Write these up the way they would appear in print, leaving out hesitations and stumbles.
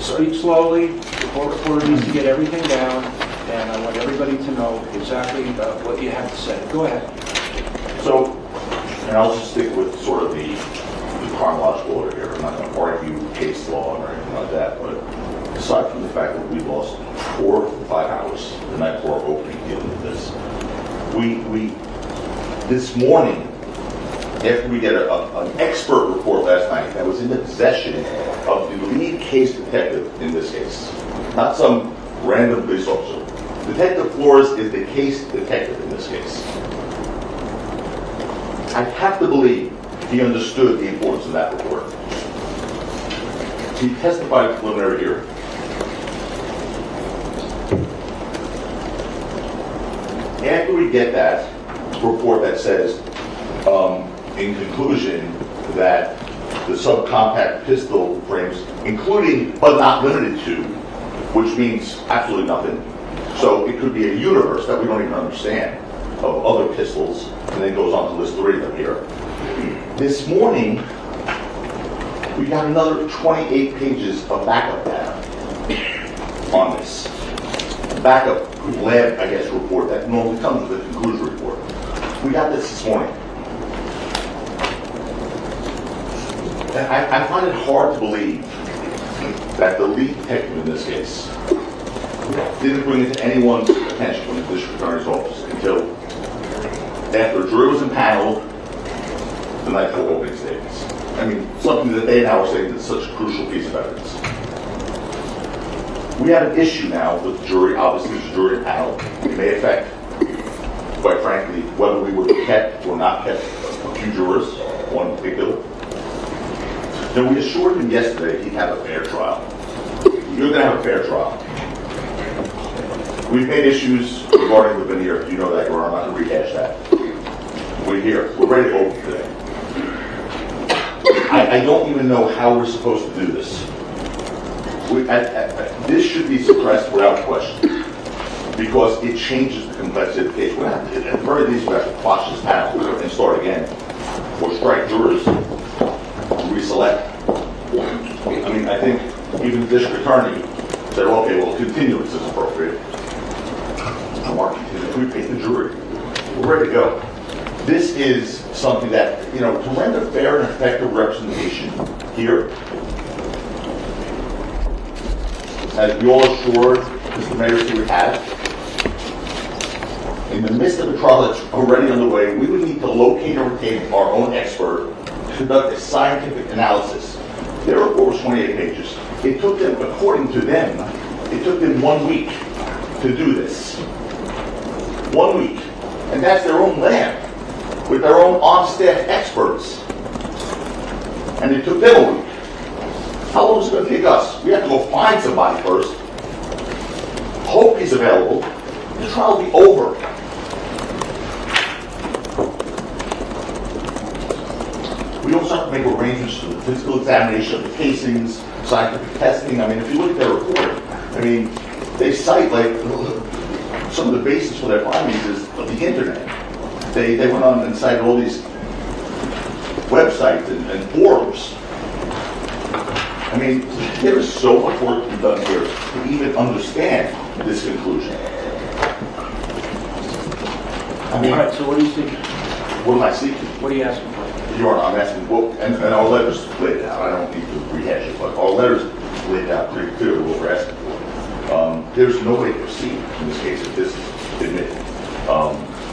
Speak slowly. The court reporter needs to get everything down, and I want everybody to know exactly what you have to say. Go ahead. So, and I'll just stick with sort of the chronological order here. I'm not going to argue case law or anything like that, but aside from the fact that we lost 4 to 5 hours the night before our opening dealing with this, this morning, after we get an expert report last night that was in the possession of the lead case detective in this case, not some random police officer. Detective Flores is the case detective in this case. I have to believe he understood the importance of that report. He testified at the preliminary hearing. After we get that report that says, in conclusion, that the subcompact pistol frames, including but not limited to, which means absolutely nothing. So it could be a universe that we don't even understand of other pistols, and then goes on to list 3 of them here. This morning, we got another 28 pages of backup data on this. Backup lab, I guess, report that normally comes with a conclusion report. We got this morning. And I find it hard to believe that the lead detective in this case didn't bring it to anyone's attention from the district attorney's office until after a jury was impaneled the night before opening statements. I mean, something that they now are saying is such a crucial piece of evidence. We have an issue now with the jury. Obviously, it's a jury panel. It may affect, quite frankly, whether we would have kept or not kept a few jurors, one in particular. Now, we assured him yesterday he'd have a fair trial. You're going to have a fair trial. We've made issues regarding the veneer. You know that, Your Honor. I'm not going to rehash that. We're here. We're ready to open today. I don't even know how we're supposed to do this. This should be suppressed without question, because it changes the complexity of the case. We're going to have to, at the very least, we have to quash this panel and start again, or strike jurors, reselect. I mean, I think even the district attorney said, okay, well, continuance is appropriate. We paid the jury. We're ready to go. This is something that, to render fair and effective representation here, as we all assured Mr. Mayor we would have, in the midst of a trial that's already underway, we would need to locate and retain our own expert to conduct a scientific analysis. Their report was 28 pages. It took them, according to them, it took them 1 week to do this. 1 week. And that's their own lab, with their own on-staff experts. And it took them a week. How long is it going to take us? We have to go find somebody first, hope he's available, the trial will be over. We also have to make arrangements for the physical examination of the casings, scientific testing. I mean, if you look at their report, they cite some of the basis for their findings is of the internet. They went on and cited all these websites and forums. I mean, there is so much work to be done here to even understand this conclusion. All right, so what are you seeking? What am I seeking? What are you asking for? Your Honor, I'm asking, and our letters laid it out. I don't need to rehash it, but our letters laid out pretty clearly what we're asking for. There's no way to proceed in this case if this is admitted.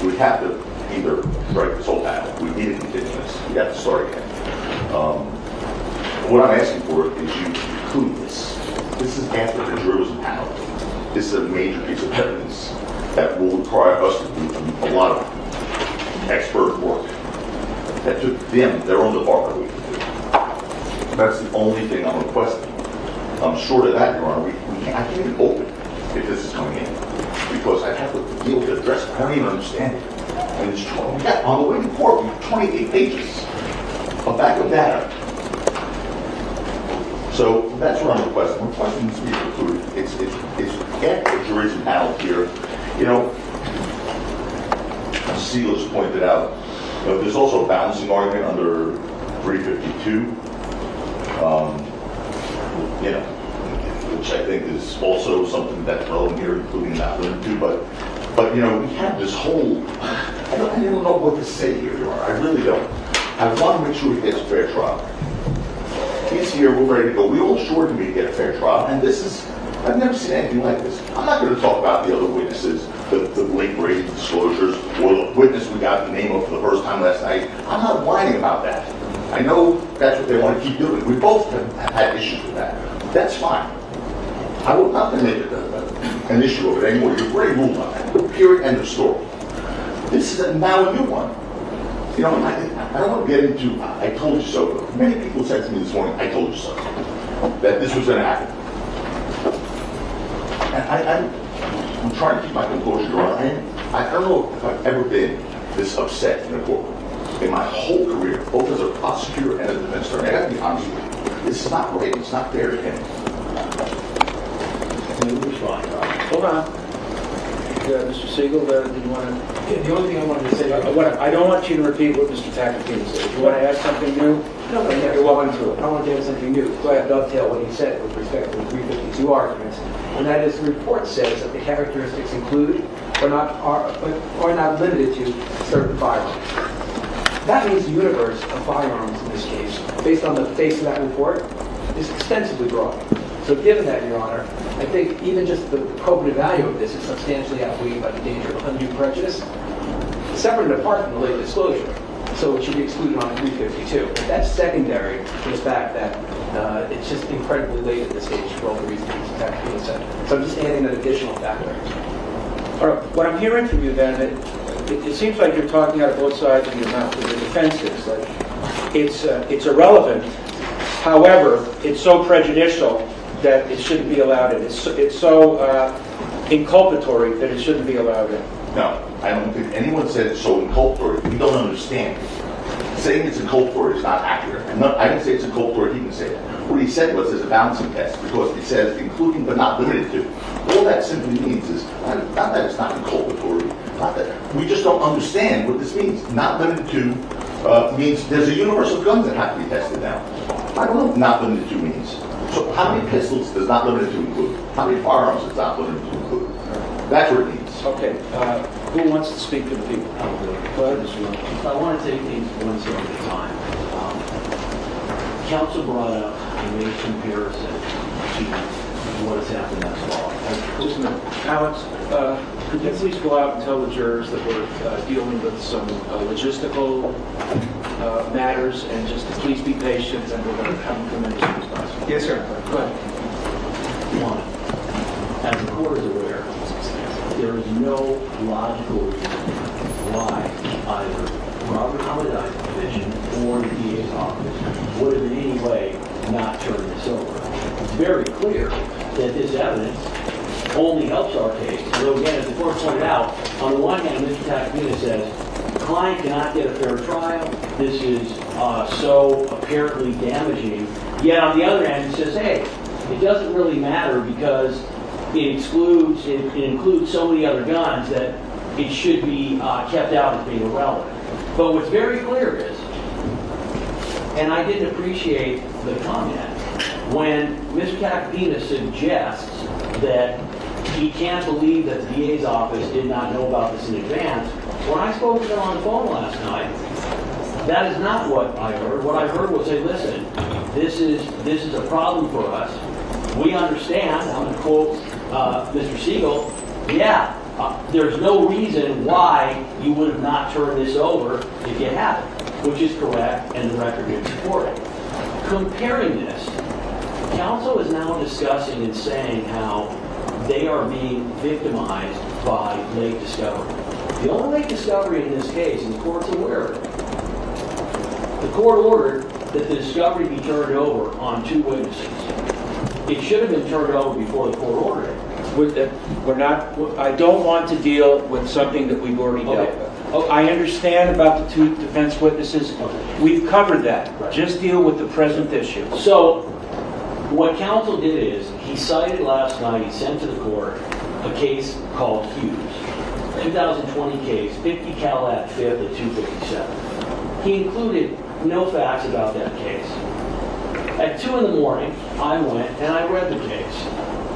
We have to either strike this whole panel. We need a continuance. We have to start again. What I'm asking for is you conclude this. This is after the jury was impaneled. This is a major piece of evidence that will require us to do a lot of expert work that took them, their own department, a week to do. That's the only thing I'm requesting. Short of that, Your Honor, I can't even open if this is coming in, because I have to deal with the address. I don't even understand it. And it's on the way to court, we have 28 pages of backup data. So that's what I'm requesting. I'm requesting this to be concluded. It's after the jury's impaneled here. Sealers pointed out, there's also a balancing argument under 352. which I think is also something that's relevant here, including not limited to, but you know, we have this whole, I don't know what to say here, Your Honor. I really don't. I want to make sure he gets a fair trial. He's here, we're ready to go. We all assured him he'd get a fair trial, and this is, I've never seen anything like this. I'm not going to talk about the other witnesses, the late Brady disclosures, or the witness we got the name of for the first time last night. I'm not whining about that. I know that's what they want to keep doing. We both have had issues with that. That's fine. I will not make it an issue of it anymore. You've already ruled on that. Period. End of story. This is now a new one. You know, I don't want to get into, I told you so. Many people said to me this morning, I told you so, that this was going to happen. And I'm trying to keep my composure, Your Honor. I don't know if I've ever been this upset in a courtroom. In my whole career, both as a prosecutor and a defense attorney, I got to be honest with you. This is not right. It's not fair to him. Hold on. Mr. Siegel, do you want to? The only thing I wanted to say, I don't want you to repeat what Mr. Tacopina said. If you want to add something new, no, you're welcome to it. I want to add something new. Go ahead, dovetail what he said with respect to the 352 arguments, and that is the report says that the characteristics include are not limited to certain firearms. That means the universe of firearms in this case, based on the face of that report, is extensively broad. So given that, Your Honor, I think even just the probative value of this is substantially outweighed by the danger of undue prejudice, separate and apart from the late disclosure. So it should be excluded on 352. But that's secondary to the fact that it's just incredibly late at this stage for all the reasons that Mr. Tacopina said. So I'm just adding an additional factor. All right, what I'm hearing from you then, it seems like you're talking out of both sides of your mouth. The defense is like it's irrelevant. However, it's so prejudicial that it shouldn't be allowed in. It's so inculpatory that it shouldn't be allowed in. No, I don't think anyone said it's so inculpatory. We don't understand. Saying it's inculpatory is not accurate. I didn't say it's inculpatory, he didn't say it. What he said was there's a balancing test because he says including but not limited to. All that simply means is not that it's not inculpatory, not that we just don't understand what this means. Not limited to means there's a universe of guns that have to be tested now. I don't know what not limited to means. So how many pistols does not limited to include? How many firearms does not limited to include? That's what it means. Okay, who wants to speak to the people? Go ahead, Mr. Arnold. I want to take things one step at a time. Counsel brought up and made a comparison to what has happened thus far. Listen, Alex, could you please go out and tell the jurors that we're dealing with some logistical matters, and just to please be patient, and we're going to have them come in as soon as possible. Yes, sir. Go ahead. One, as the court is aware, there is no logical reason why either Robert Holiday Division or the DA's office would have in any way not turned this over. It's very clear that this evidence only helps our case. So again, as the court pointed out, on the one hand, Mr. Tacopina says, the client cannot get a fair trial. This is so apparently damaging. Yet on the other hand, he says, hey, it doesn't really matter because it includes so many other guns that it should be kept out as being irrelevant. But what's very clear is, and I didn't appreciate the comment, when Mr. Tacopina suggests that he can't believe that the DA's office did not know about this in advance, when I spoke to them on the phone last night, that is not what I heard. What I heard was, say, listen, this is a problem for us. We understand, I'm going to quote Mr. Siegel, there's no reason why you would have not turned this over if you hadn't, which is correct, and the record would support it. Comparing this, counsel is now discussing and saying how they are being victimized by late discovery. The only late discovery in this case, and the court's aware of it, the court ordered that the discovery be turned over on 2 witnesses. It should have been turned over before the court ordered it. I don't want to deal with something that we've already dealt with. Oh, I understand about the 2 defense witnesses. Okay. We've covered that. Right. Just deal with the present issue. So, what counsel did is, he cited last night, he sent to the court a case called Hughes, 2020 case, 50 cal at 5th at 257. He included no facts about that case. At 2 in the morning, I went and I read the case,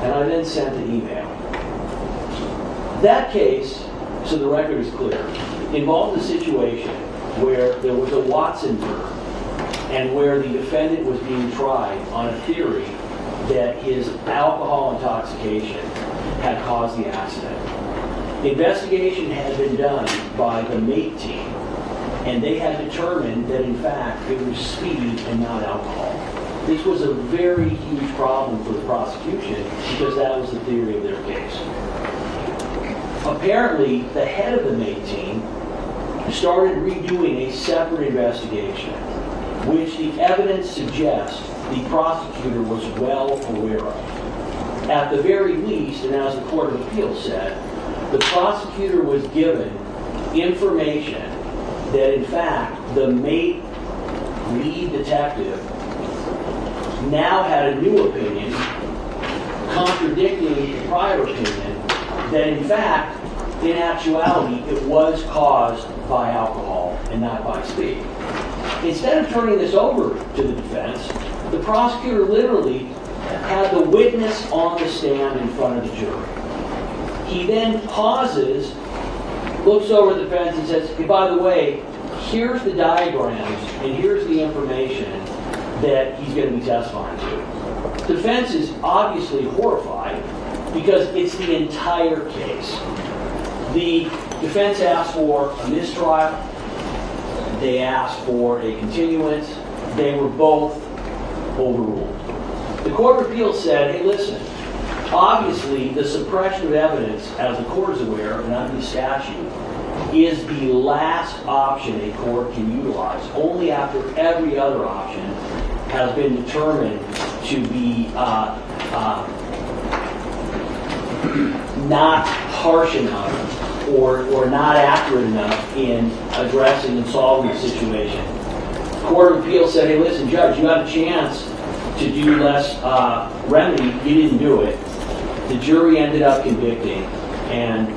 and I then sent an email. That case, so the record is clear, involved a situation where there was a Watson murder and where the defendant was being tried on a theory that his alcohol intoxication had caused the accident. The investigation had been done by the MATE team, and they had determined that in fact it was speed and not alcohol. This was a very huge problem for the prosecution because that was the theory of their case. Apparently, the head of the MATE team started redoing a separate investigation, which the evidence suggests the prosecutor was well aware of. At the very least, and as the Court of Appeals said, the prosecutor was given information that in fact the MATE lead detective now had a new opinion contradicting the prior opinion that in fact, in actuality, it was caused by alcohol and not by speed. Instead of turning this over to the defense, the prosecutor literally had the witness on the stand in front of the jury. He then pauses, looks over at the defense and says, hey, by the way, here's the diagrams and here's the information that he's going to be testifying to. Defense is obviously horrified because it's the entire case. The defense asked for a mistrial. They asked for a continuance. They were both overruled. The Court of Appeals said, hey, listen, obviously the suppression of evidence, as the court is aware, and under the statute, is the last option a court can utilize, only after every other option has been determined to be not harsh enough or not accurate enough in addressing and solving the situation. The Court of Appeals said, hey, listen, Judge, you had a chance to do less remedy. You didn't do it. The jury ended up convicting, and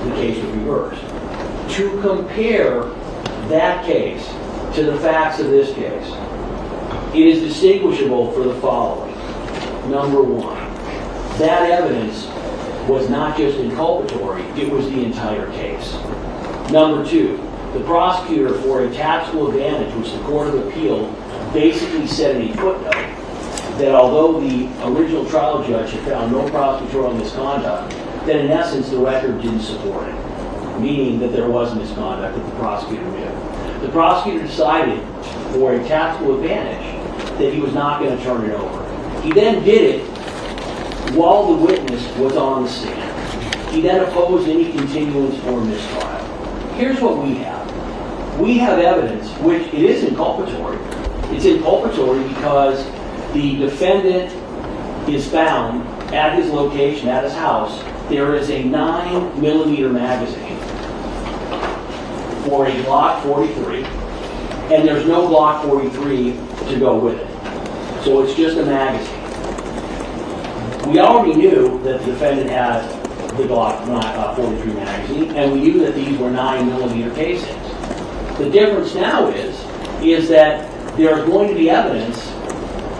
the case was reversed. To compare that case to the facts of this case, it is distinguishable for the following. Number one, that evidence was not just inculpatory, it was the entire case. Number two, the prosecutor, for a tactical advantage, which the Court of Appeal basically said in a footnote, that although the original trial judge had found no prosecutorial misconduct, that in essence the record didn't support it, meaning that there was misconduct that the prosecutor knew. The prosecutor decided, for a tactical advantage, that he was not going to turn it over. He then did it while the witness was on the stand. He then opposed any continuance or mistrial. Here's what we have. We have evidence, which it is inculpatory. It's inculpatory because the defendant is found at his location, at his house. There is a 9mm magazine for a Glock 43, and there's no Glock 43 to go with it. So it's just a magazine. We already knew that the defendant had the Glock 43 magazine, and we knew that these were 9mm casings. The difference now is that there's going to be evidence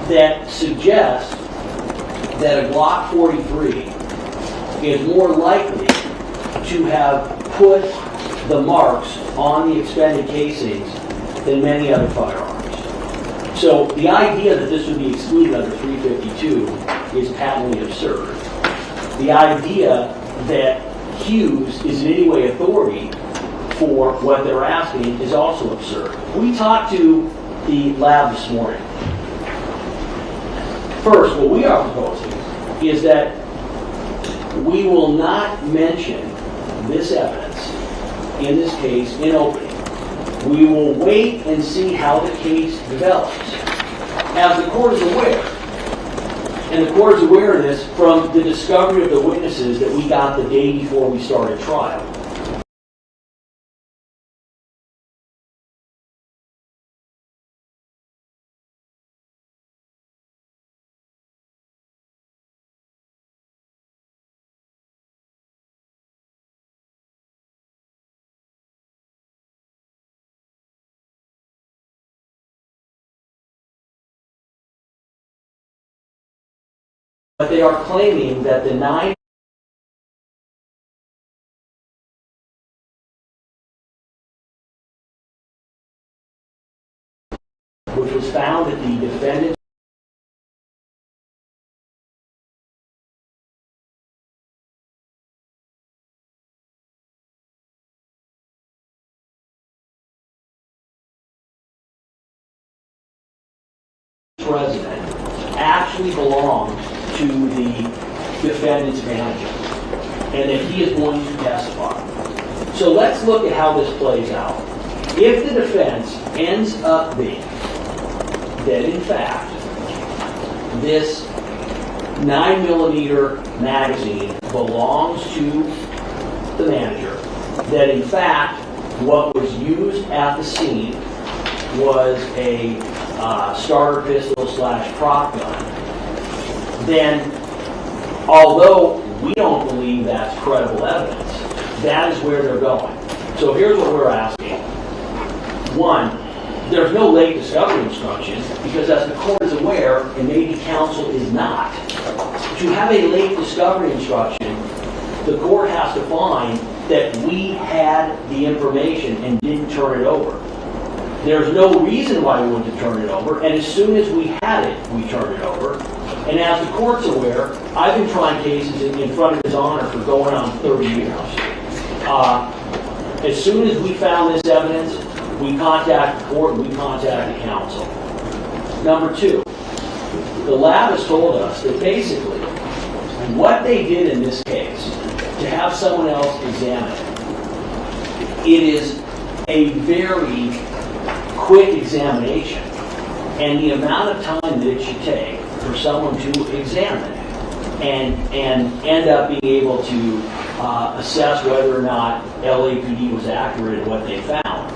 that suggests that a Glock 43 is more likely to have put the marks on the expended casings than many other firearms. So the idea that this would be excluded under 352 is patently absurd. The idea that Hughes is in any way authority for what they're asking is also absurd. We talked to the lab this morning. First, what we are proposing is that we will not mention this evidence in this case in opening. We will wait and see how the case develops. As the court is aware, and the court is aware of this from the discovery of the witnesses that we got the day before we started trial. but they are claiming that the 9 which was found at the defendant's resident actually belonged to the defendant's manager, and that he is going to testify. So let's look at how this plays out. If the defense ends up being that, in fact, this 9mm magazine belongs to the manager, that in fact what was used at the scene was a starter pistol / prop gun, then although we don't believe that's credible evidence, that is where they're going. So here's what we're asking. One, there's no late discovery instruction, because as the court is aware, and maybe counsel is not, to have a late discovery instruction, the court has to find that we had the information and didn't turn it over. There's no reason why we wouldn't have turned it over, and as soon as we had it, we turned it over. And as the court's aware, I've been trying cases in front of His Honor for going on 30 years. As soon as we found this evidence, we contacted the court and we contacted counsel. Number two, the lab has told us that basically what they did in this case, to have someone else examine it is a very quick examination, and the amount of time that it should take for someone to examine and end up being able to assess whether or not LAPD was accurate in what they found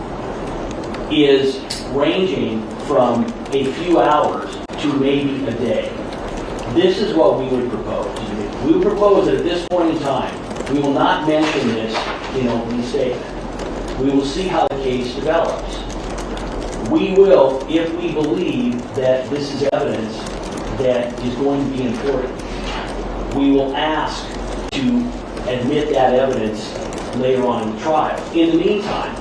is ranging from a few hours to maybe a day. This is what we would propose. We would propose that at this point in time, we will not mention this in opening statement. We will see how the case develops. We will, if we believe that this is evidence that is going to be important, we will ask to admit that evidence later on in the trial. In the meantime,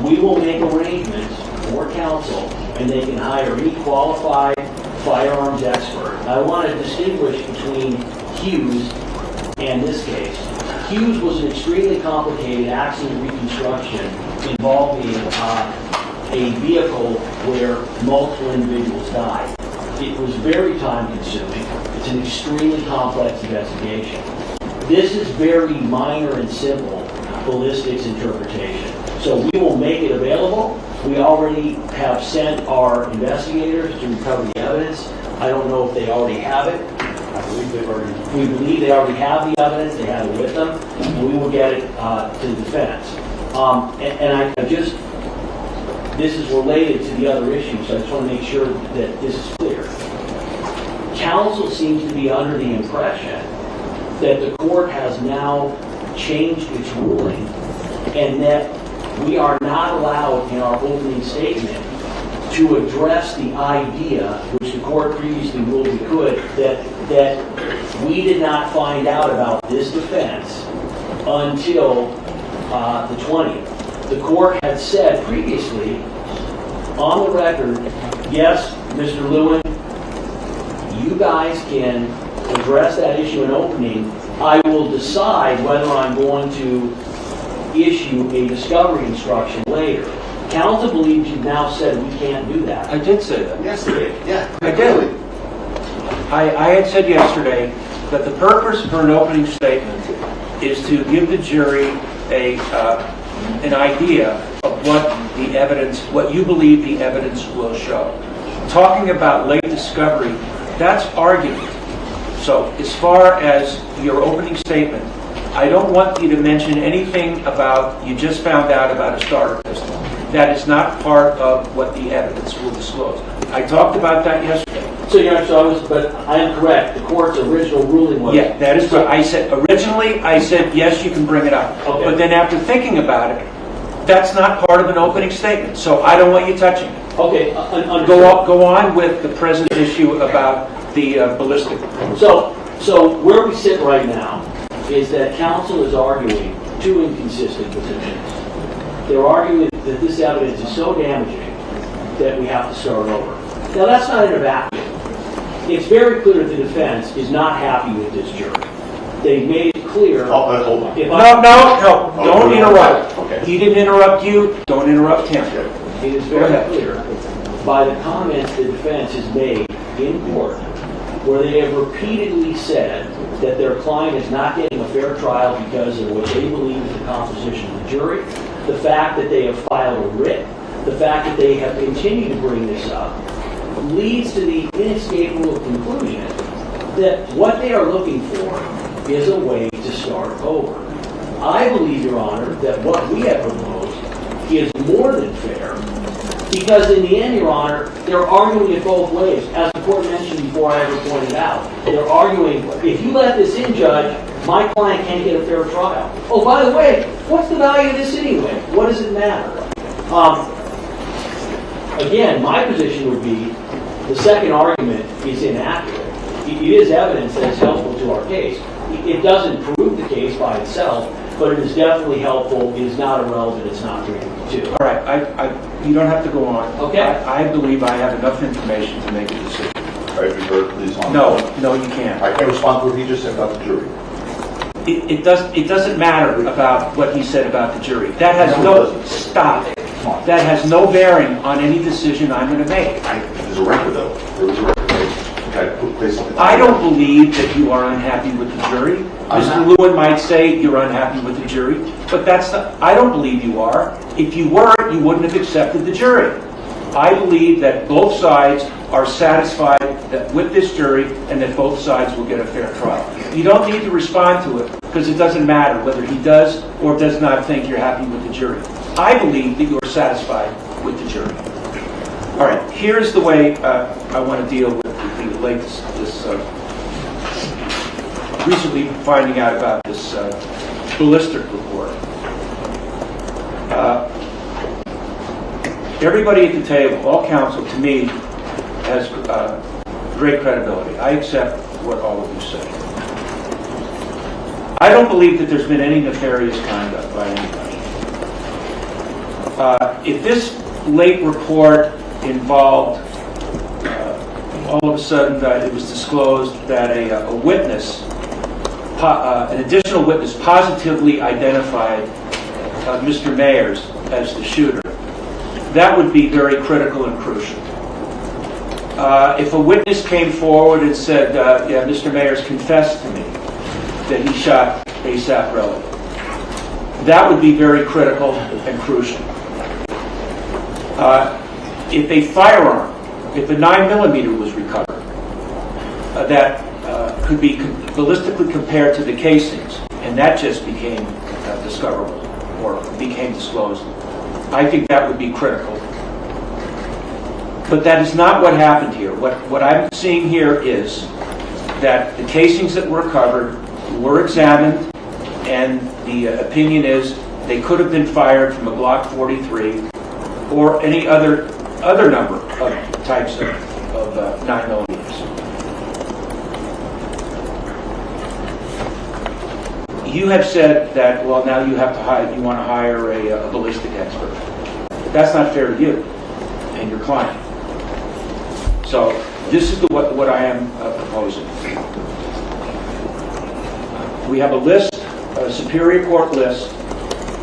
we will make arrangements for counsel, and they can hire any qualified firearms expert. I want to distinguish between Hughes and this case. Hughes was an extremely complicated accident reconstruction involving a vehicle where multiple individuals died. It was very time-consuming. It's an extremely complex investigation. This is very minor and simple ballistics interpretation. So we will make it available. We already have sent our investigators to recover the evidence. I don't know if they already have it. We believe they already have the evidence. They have it with them. And we will get it to the defense. This is related to the other issues, so I just want to make sure that this is clear. Counsel seems to be under the impression that the court has now changed its ruling and that we are not allowed in our opening statement to address the idea, which the court previously ruled we could, that we did not find out about this defense until the 20th. The court had said previously, on the record, yes, Mr. Lewin, you guys can address that issue in opening. I will decide whether I'm going to issue a discovery instruction later. Counsel believes you've now said we can't do that. I did say that. Yes, they did. Yeah. I did. I had said yesterday that the purpose for an opening statement is to give the jury an idea of what you believe the evidence will show. Talking about late discovery, that's argument. So as far as your opening statement, I don't want you to mention anything about you just found out about a starter pistol. That is not part of what the evidence will disclose. I talked about that yesterday. But I am correct. The court's original ruling was... Yeah, that is correct. Originally, I said, yes, you can bring it up. Okay. But then after thinking about it, that's not part of an opening statement. So I don't want you touching it. Okay, Go on with the present issue about the ballistic. So where we sit right now is that counsel is arguing two inconsistent positions. They're arguing that this evidence is so damaging that we have to start over. Now, that's not in a vacuum. It's very clear that the defense is not happy with this jury. They've made it clear. Hold on. No, don't interrupt. Okay. He didn't interrupt you, don't interrupt him. It is very clear by the comments the defense has made in court, where they have repeatedly said that their client is not getting a fair trial because of what they believe is the composition of the jury, the fact that they have filed a writ, the fact that they have continued to bring this up, leads to the inescapable conclusion that what they are looking for is a way to start over. I believe, Your Honor, that what we have proposed is more than fair, because in the end, Your Honor, they're arguing it both ways. As the court mentioned before, I ever pointed out, they're arguing, if you let this in, Judge, my client can't get a fair trial. Oh, by the way, what's the value of this anyway? What does it matter? Again, my position would be the second argument is inaccurate. It is evidence that is helpful to our case. It doesn't prove the case by itself, but it is definitely helpful. It is not irrelevant. It's not 352. All right, you don't have to go on. Okay. I believe I have enough information to make a decision. All right, Reserve, please. No, you can't. I can't respond to what he just said about the jury. It doesn't matter about what he said about the jury. That has stop. That has no bearing on any decision I'm going to make. There's a record, though. There was a record. I don't believe that you are unhappy with the jury. Mr. Lewin might say you're unhappy with the jury, but I don't believe you are. If you were, you wouldn't have accepted the jury. I believe that both sides are satisfied with this jury and that both sides will get a fair trial. You don't need to respond to it because it doesn't matter whether he does or does not think you're happy with the jury. I believe that you are satisfied with the jury. All right, here's the way I want to deal with the latest, recently finding out about this ballistic report. Everybody at the table, all counsel, to me, has great credibility. I accept what all of you say. I don't believe that there's been any nefarious conduct by anybody. If this late report involved, all of a sudden it was disclosed that a witness, an additional witness positively identified Mr. Mayers as the shooter, that would be very critical and crucial. If a witness came forward and said, yeah, Mr. Mayers confessed to me that he shot ASAP relative, that would be very critical and crucial. If a firearm, if a 9mm was recovered, that could be ballistically compared to the casings, and that just became discoverable or became disclosed, I think that would be critical. But that is not what happened here. What I'm seeing here is that the casings that were recovered were examined, and the opinion is they could have been fired from a Glock 43 or any other number of types of 9mm. You have said that, well, now you want to hire a ballistic expert. But that's not fair to you and your client. So this is what I am proposing. We have a list, a Superior Court list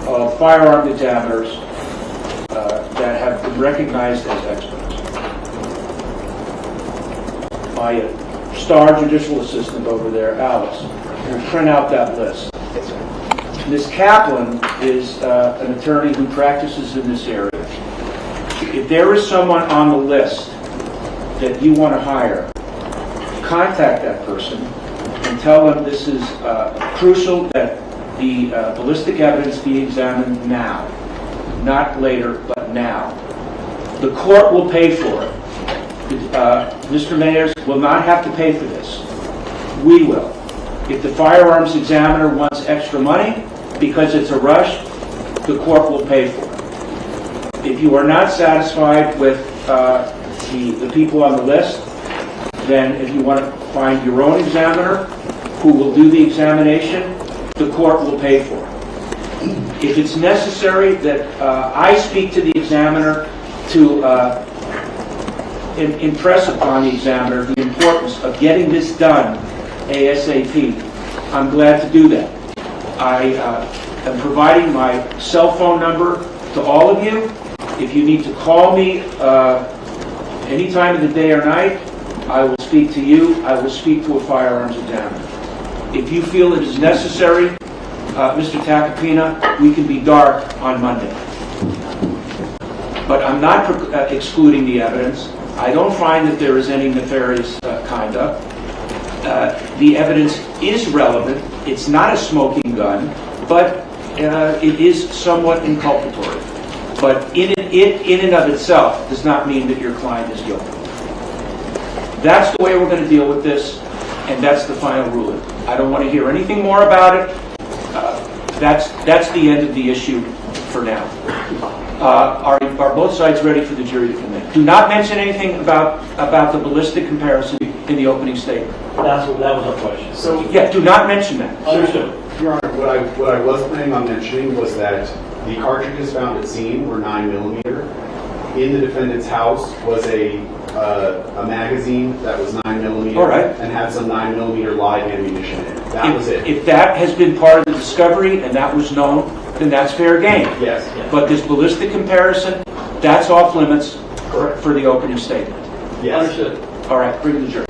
of firearm examiners that have been recognized as experts. My star judicial assistant over there, Alice, will print out that list. Ms. Kaplan is an attorney who practices in this area. If there is someone on the list that you want to hire, contact that person and tell them this is crucial that the ballistic evidence be examined now, not later, but now. The court will pay for it. Mr. Mayers will not have to pay for this. We will. If the firearms examiner wants extra money because it's a rush, the court will pay for it. If you are not satisfied with the people on the list, then if you want to find your own examiner who will do the examination, the court will pay for it. If it's necessary that I speak to the examiner to impress upon the examiner the importance of getting this done ASAP, I'm glad to do that. I am providing my cell phone number to all of you. If you need to call me any time of the day or night, I will speak to you. I will speak to a firearms examiner. If you feel it is necessary, Mr. Tacopina, we can be dark on Monday. But I'm not excluding the evidence. I don't find that there is any nefarious conduct. The evidence is relevant. It's not a smoking gun, but it is somewhat inculpatory. But in and of itself does not mean that your client is guilty. That's the way we're going to deal with this, and that's the final ruling. I don't want to hear anything more about it. That's the end of the issue for now. Are both sides ready for the jury to come in? Do not mention anything about the ballistic comparison in the opening statement. That was our question. So, Yeah, do not mention that. Understood. Your Honor, what I was planning on mentioning was that the cartridges found at scene were 9mm. In the defendant's house was a magazine that was 9mm. All right. And had some 9mm live ammunition in it. That was it. If that has been part of the discovery and that was known, then that's fair game. Yes. But this ballistic comparison, that's off limits for the opening statement. Yes. Understood. All right, bring the jury.